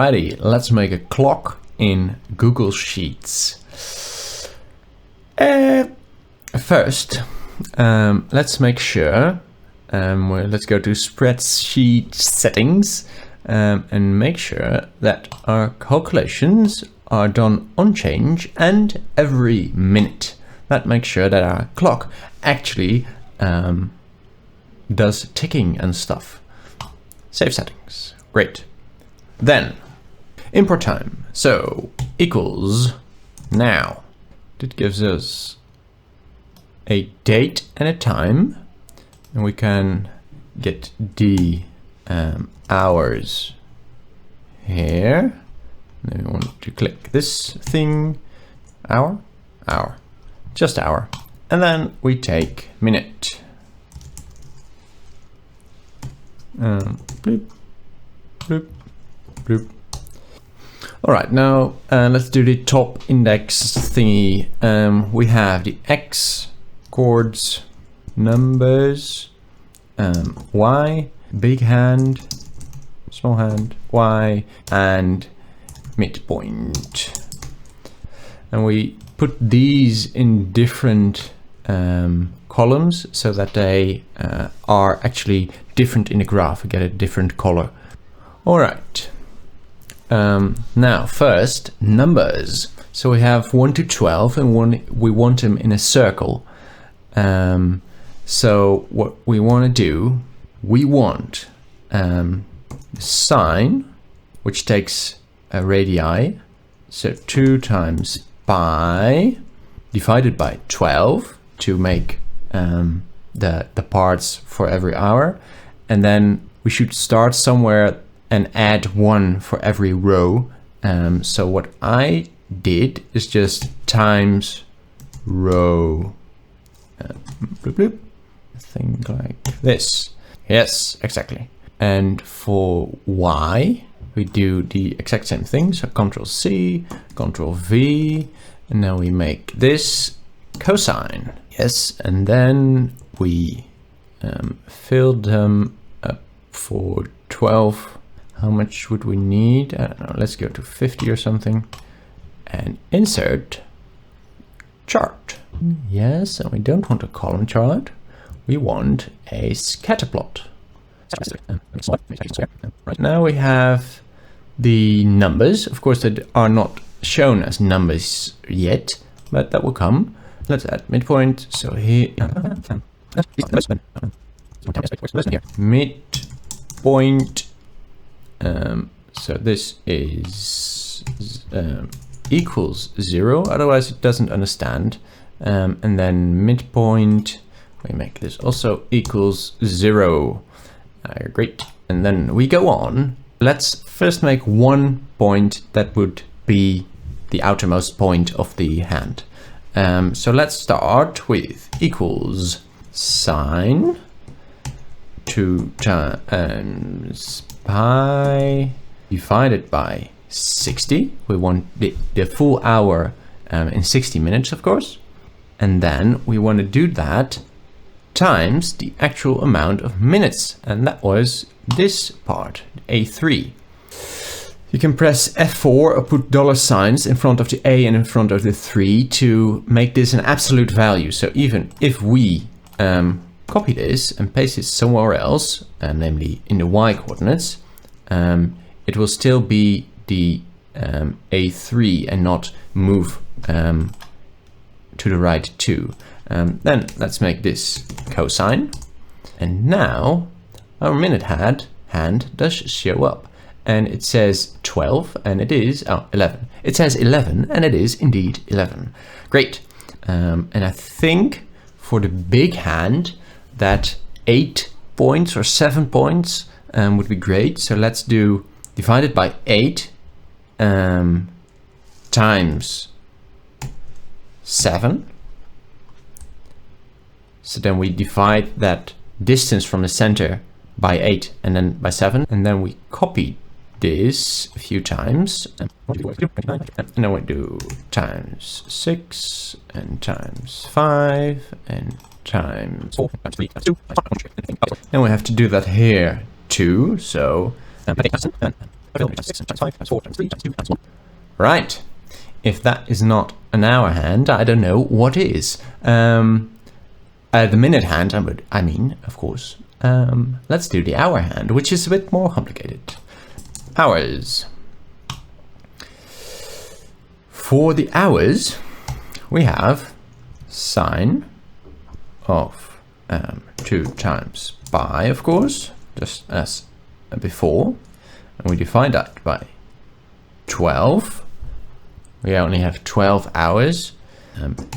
Alrighty, let's make a clock in Google Sheets. First, let's make sure, let's go to spreadsheet settings and make sure that our calculations are done on change and every minute. That makes sure that our clock actually does ticking and stuff. Save settings, great. Then import time, so equals now. It gives us a date and a time, and we can get the hours here. Then we want to click this thing, hour, just hour, and then we take minute. Bloop, bloop, bloop. All right, now let's do the top index thingy. We have the X, chords, numbers, Y, big hand, small hand, Y, and midpoint. And we put these in different columns so that they are actually different in the graph. We get a different color. All right. Now first, numbers. So we have 1 to 12 and we want them in a circle. So what we want to do, we want sine, which takes a radii, so 2 times pi divided by 12 to make the parts for every hour, and then we should start somewhere and add 1 for every row. So what I did is just times row, bloop, bloop, thing like this. Yes, exactly. And for Y, we do the exact same thing. So Control C, Control V, and now we make this cosine. Yes, and then we fill them up for 12. How much would we need? I don't know, let's go to 50 or something and insert chart. Yes, and we don't want a column chart. We want a scatter plot. Right now we have the numbers. Of course, that are not shown as numbers yet, but that will come. Let's add midpoint. So here, midpoint. So this is equals 0, otherwise it doesn't understand. And then midpoint, we make this also equals 0. Great. And then we go on. Let's first make one point that would be the outermost point of the hand. So let's start with equals sine 2 times pi divided by 60. We want the full hour in 60 minutes, of course. And then we want to do that times the actual amount of minutes. And that was this part, A3. You can press F4 or put dollar signs in front of the A and in front of the 3 to make this an absolute value. So even if we copy this and paste it somewhere else, namely in the Y coordinates, it will still be the A3 and not move to the right 2. Then let's make this cosine. And now our minute hand does show up. And it says 12 and it is 11. It says 11 and it is indeed 11. Great. And I think for the big hand that 8 points or 7 points would be great. So let's do divided by 8 times 7. So then we divide that distance from the center by 8 and then by 7, and then we copy this a few times, and then we do times 6 and times 5 and times 4 times 3 times 2. And we have to do that here too. So Right. If that is not an hour hand, I don't know what is. The minute hand, I mean, of course. Let's do the hour hand, which is a bit more complicated. Hours. For the hours, we have sine of 2 times pi, of course, just as before. And we divide that by 12. We only have 12 hours.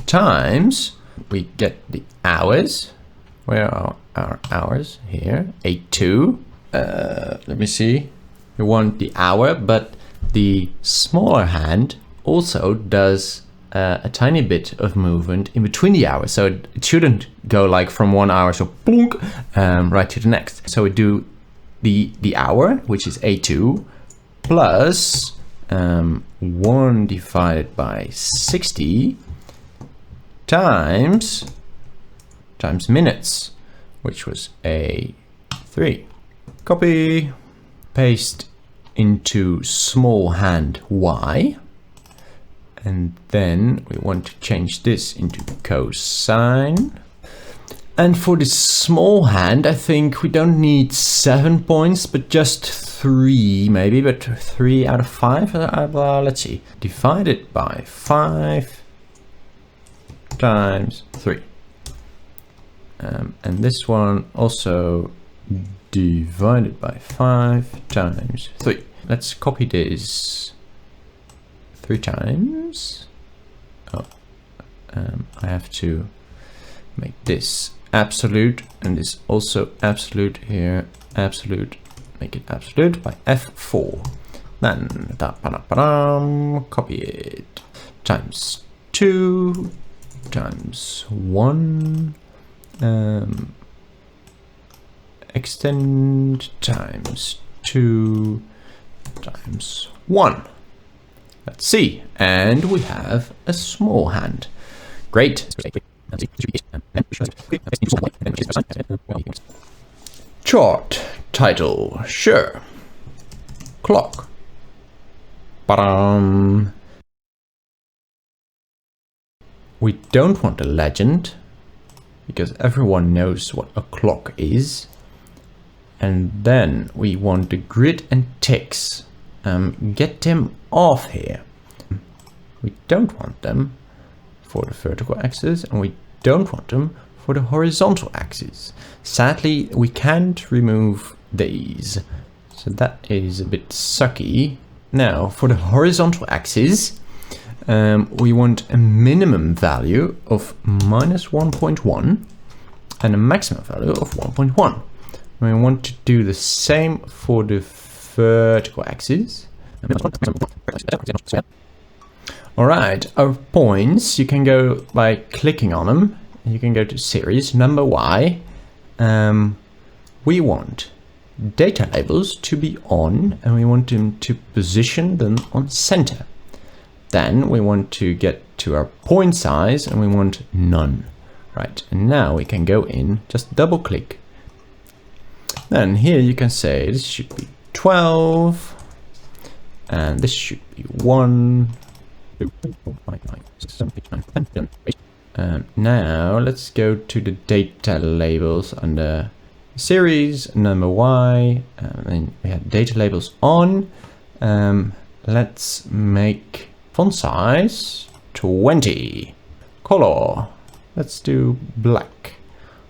Times, we get the hours. Where are our hours? Here, 82. Let me see. We want the hour, but the smaller hand also does a tiny bit of movement in between the hours. So it shouldn't go like from 1 hour, so plunk, right to the next. So we do the hour, which is A2, plus 1 divided by 60 times minutes, which was A3. Copy, paste into small hand Y. And then we want to change this into cosine. And for this small hand, I think we don't need 7 points, but just 3 maybe, but 3 out of 5. Let's see. Divided by 5 times 3. And this one also divided by 5 times 3. Let's copy this 3 times. Oh, I have to make this absolute and this also absolute here. Absolute, make it absolute by F4. Then copy it times 2 times 1. Extend times 2 times 1. Let's see, and we have a small hand. Great. Chart title, sure. Clock. Ba-dum. We don't want a legend, because everyone knows what a clock is. And then we want the grid and ticks. Get them off here. We don't want them for the vertical axis, and we don't want them for the horizontal axis. Sadly, we can't remove these, so that is a bit sucky. Now, for the horizontal axis, we want a minimum value of minus 1.1 and a maximum value of 1.1. We want to do the same for the vertical axis. Alright, our points, you can go by clicking on them. You can go to series, number Y. We want data labels to be on, and we want them to position them on center. Then we want to get to our point size, and we want none. Right, and now we can go in, just double click. Then here you can say this should be 12, and this should be 1. Now let's go to the data labels under series, number Y, and then we have data labels on. Let's make font size 20. Color, let's do black.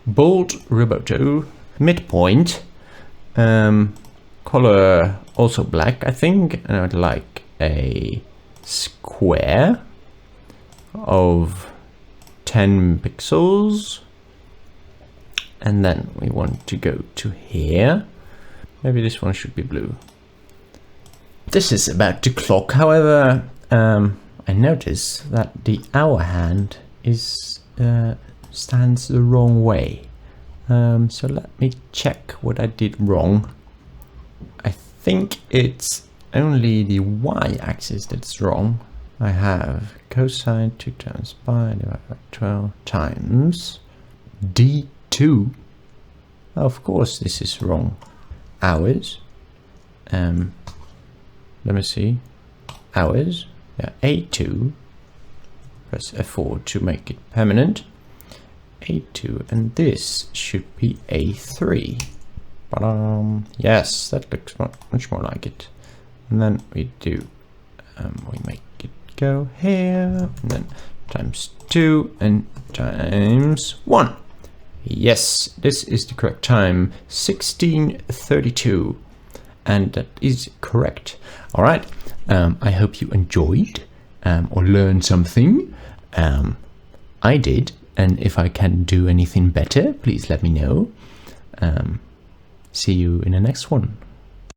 Bold Roboto, midpoint. Color also black, I think, and I'd like a square of 10 pixels. And then we want to go to here. Maybe this one should be blue. This is about the clock, however, I notice that the hour hand is stands the wrong way. So let me check what I did wrong. I think it's only the y-axis that's wrong. I have cosine 2 times pi divided by 12 times d2. Of course this is wrong. Hours. let me see, hours, yeah, A2, press F4 to make it permanent, A2, and this should be A3. Yes, that looks much more like it. And then we do, we make it go here, and then times 2 and times 1. Yes, this is the correct time, 16:32, and that is correct. All right, I hope you enjoyed or learned something. I did, and if I can do anything better, please let me know. See you in the next one.